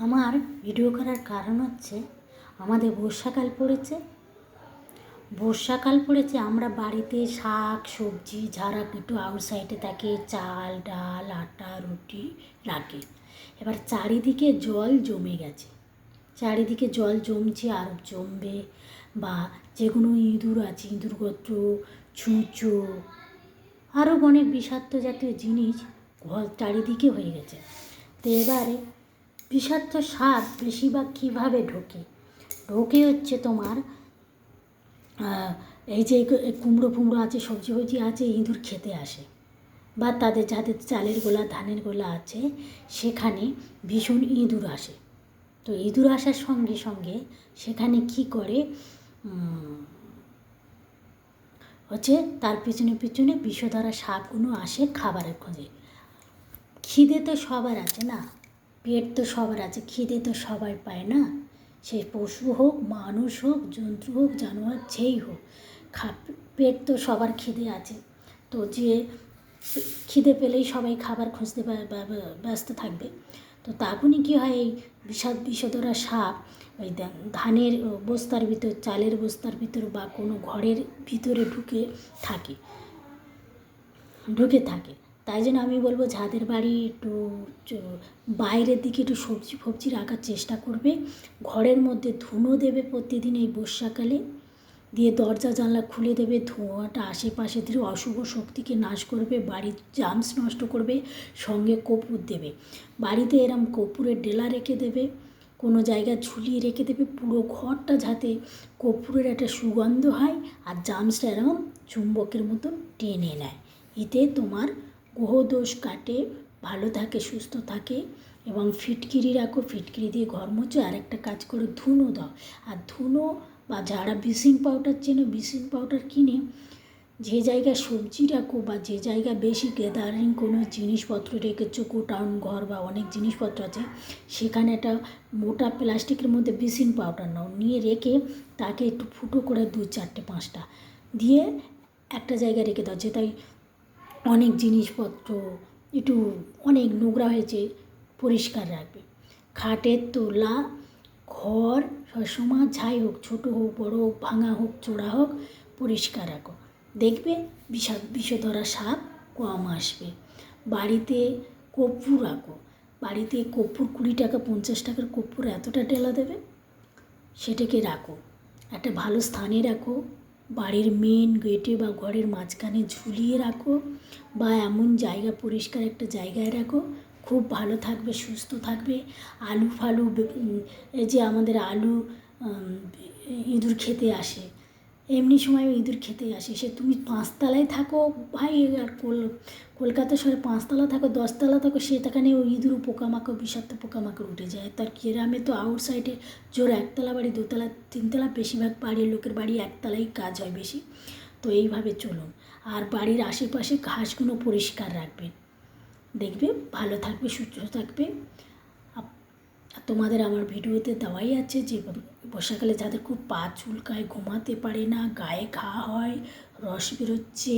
আমার ভিডিও করার কারণ হচ্ছে আমাদের বর্ষাকাল পড়েছে। আমরা বাড়িতে শাক সবজি যারা একটু আউটসাইডে থাকে চাল ডাল আটা রুটি রাখে। এবার চারিদিকে জল জমে গেছে, চারিদিকে জল জমছে আর জমবে, বা যেগুলো ইঁদুর আছে ইঁদুর গোত্র ছুঁচো আরও অনেক বিষাক্ত জাতীয় জিনিস ঘর চারিদিকে হয়ে গেছে। তো এবারে বিষাক্ত সাপ বেশিরভাগ কীভাবে ঢোকে হচ্ছে তোমার এই যে কুমড়ো আছে সবজি ফবজি আছে, ইঁদুর খেতে আসে, বা তাদের যাদের চালের গোলা ধানের গোলা আছে সেখানে ভীষণ ইঁদুর আসে। তো ইঁদুর আসার সঙ্গে সঙ্গে সেখানে কি করে হচ্ছে তার পিছনে পিছনে বিষধরা সাপগুলো আসে খাবারের খোঁজে। খিদে তো সবার আছে না, পেট তো সবার আছে, খিদে তো সবাই পায় না, সে পশু হোক মানুষ হোক জন্তু হোক জানোয়ার যেই হোক, পেট তো সবার খিদে আছে। তো যে খিদে পেলেই সবাই খাবার খুঁজতে ব্যস্ত থাকবে। তো তখনই কী হয়, এই বিষধরা সাপ ওই ধানের বস্তার ভিতর চালের বস্তার ভিতর বা কোনো ঘরের ভিতরে ঢুকে থাকে। তাই জন্য আমি বলবো যাদের বাড়ি একটু বাইরের দিকে একটু সবজি ফবজি রাখার চেষ্টা করবে, ঘরের মধ্যে ধুনো দেবে প্রতিদিন এই বর্ষাকালে, দিয়ে দরজা জানলা খুলে দেবে, ধোঁয়াটা আশেপাশে দিয়ে অশুভ শক্তিকে নাশ করবে, বাড়ির জামস নষ্ট করবে, সঙ্গে কর্পূর দেবে। বাড়িতে এরম কর্পূরের ডেলা রেখে দেবে, কোনো জায়গায় ঝুলিয়ে রেখে দেবে, পুরো ঘরটা যাতে কর্পূরের একটা সুগন্ধ হয় আর জামসটা এরকম চুম্বকের মতন টেনে নেয়। এতে তোমার গ্রহদোষ কাটে, ভালো থাকে সুস্থ থাকে। এবং ফিটকিরি রাখো, ফিটকিরি দিয়ে ঘর মোছো। আর একটা কাজ করো, ধুনো দাও। আর ধুনো বা যারা ব্লিচিং পাউডার চেনো, ব্লিচিং পাউডার কিনে যে জায়গায় সবজি রাখো বা যে জায়গায় বেশি গ্যাদারিং কোনো জিনিসপত্র রেখেছো, গোটাউন ঘর বা অনেক জিনিসপত্র আছে, সেখানে একটা মোটা প্লাস্টিকের মধ্যে ব্লিচিং পাউডার নাও, নিয়ে রেখে তাকে একটু ফুটো করে 2 4টে 5টা দিয়ে একটা জায়গায় রেখে দাও, যেটাই অনেক জিনিসপত্র একটু অনেক নোংরা হয়েছে পরিষ্কার রাখবে। খাটের তোলা ঘর সবসময় যাই হোক, ছোটো হোক বড়ো হোক, ভাঙা হোক চোরা হোক, পরিষ্কার রাখো, দেখবে বিষধরা সাপ কম আসবে। বাড়িতে কর্পূর রাখো, বাড়িতে কর্পূর 20 টাকা 50 টাকার কর্পূর এতটা ডেলা দেবে, সেটাকে রাখো, একটা ভালো স্থানে রাখো, বাড়ির মেন গেটে বা ঘরের মাঝখানে ঝুলিয়ে রাখো, বা এমন জায়গা পরিষ্কার একটা জায়গায় রাখো, খুব ভালো থাকবে সুস্থ থাকবে। আলু ফালু এই যে আমাদের আলু ইঁদুর খেতে আসে, এমনি সময় ইঁদুর খেতে আসে, সে তুমি 5 তলায় থাকো ভাই, আর কলকাতা শহরে 5 তলা থাকো 10 তলা থাকো, সেখানে ওই ইঁদুর পোকামাকড় বিষাক্ত পোকামাকড় উঠে যায়। তার গ্রামে তো আউটসাইডে জোর 1 তলা বাড়ি 2 তলা 3 তলা, বেশিরভাগ বাড়ির লোকের বাড়ি 1 তলাই কাজ হয় বেশি। তো এইভাবে চলুন, আর বাড়ির আশেপাশে ঘাসগুলো পরিষ্কার রাখবেন, দেখবে ভালো থাকবে সুস্থ থাকবে। তোমাদের আমার ভিডিওতে দেওয়াই আছে যে বর্ষাকালে যাদের খুব পা চুলকায়, ঘুমাতে পারে না, গায়ে ঘা হয়, রস বেরোচ্ছে,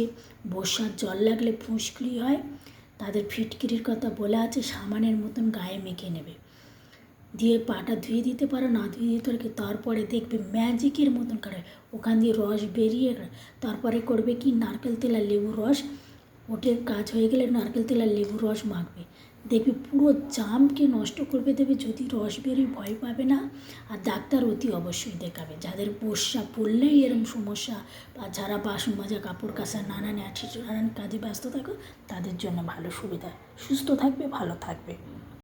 বর্ষার জল লাগলে ফুসকুড়ি হয়, তাদের ফিটকিরির কথা বলা আছে, সামানের মতন গায়ে মেখে নেবে, দিয়ে পাটা ধুয়ে দিতে পারো, না ধুয়ে দিতে পারো, তারপরে দেখবে ম্যাজিকের মতন করে ওখান দিয়ে রস বেরিয়ে, তারপরে করবে কি নারকেল তেল আর লেবুর রস, ওটার কাজ হয়ে গেলে নারকেল তেল আর লেবুর রস মাখবে, দেখবে পুরো জামকে নষ্ট করবে দেবে। যদি রস বেরোয় ভয় পাবে না, আর ডাক্তার অতি অবশ্যই দেখাবে। যাদের বর্ষা পড়লেই এরম সমস্যা, বা যারা বাসন মাজা কাপড় কাচা নানান নানান কাজে ব্যস্ত থাকো, তাদের জন্য ভালো সুবিধা, সুস্থ থাকবে ভালো থাকবে।